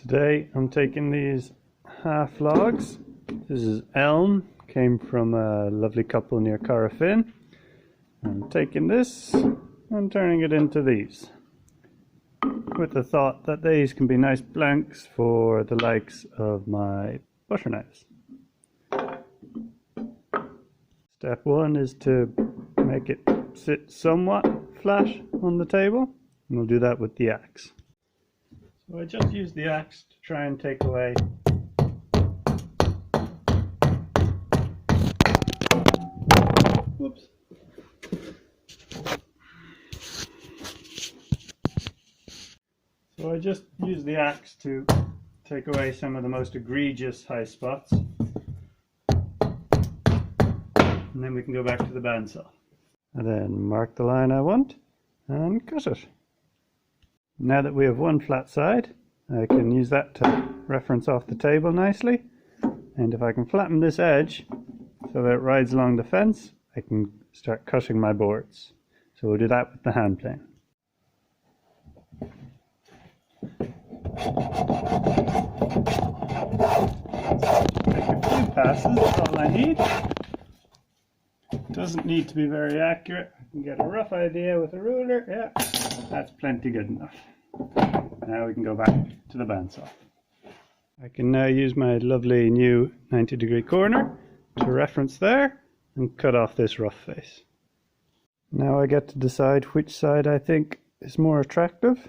Today I'm taking these half logs. This is elm, came from a lovely couple near Corofin. I'm taking this and turning it into these, with the thought that these can be nice blanks for the likes of my butter knives. Step one is to make it sit somewhat flat on the table, and we'll do that with the axe. So I just use the axe to try and take away whoops. So I just use the axe to take away some of the most egregious high spots, and then we can go back to the bandsaw. And then mark the line I want and cut it. Now that we have one flat side, I can use that to reference off the table nicely, and if I can flatten this edge so that it rides along the fence, I can start cutting my boards. So we'll do that with the hand plane. Make a few passes, that's all I need. Doesn't need to be very accurate. I can get a rough idea with a ruler. Yeah, that's plenty good enough. Now we can go back to the bandsaw. I can now use my lovely new 90-degree corner to reference there and cut off this rough face. Now I get to decide which side I think is more attractive.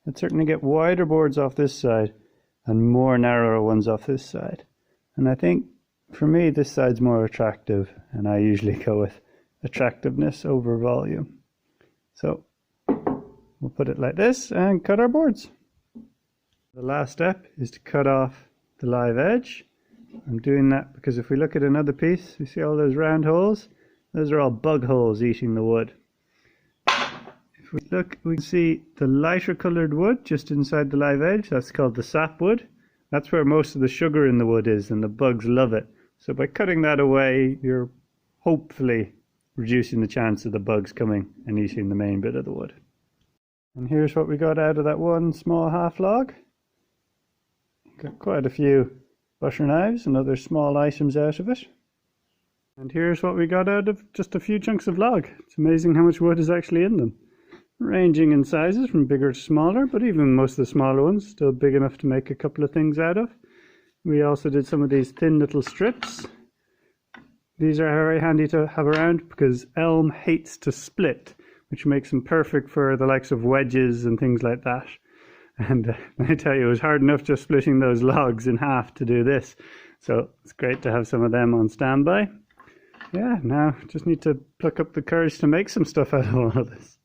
I'd certainly get wider boards off this side and more narrower ones off this side. And I think for me this side's more attractive, and I usually go with attractiveness over volume. So we'll put it like this and cut our boards. The last step is to cut off the live edge. I'm doing that because if we look at another piece, you see all those round holes? Those are all bug holes eating the wood. If we look, we can see the lighter coloured wood just inside the live edge. That's called the sapwood. That's where most of the sugar in the wood is, and the bugs love it. So by cutting that away, you're hopefully reducing the chance of the bugs coming and eating the main bit of the wood. And here's what we got out of that one small half log. Got quite a few butter knives and other small items out of it. And here's what we got out of just a few chunks of log. It's amazing how much wood is actually in them. Ranging in sizes from bigger to smaller, but even most of the smaller ones still big enough to make a couple of things out of. We also did some of these thin little strips. These are very handy to have around because elm hates to split, which makes them perfect for the likes of wedges and things like that. And I tell you, it was hard enough just splitting those logs in half to do this. So it's great to have some of them on standby. Yeah, now just need to pluck up the courage to make some stuff out of all of this.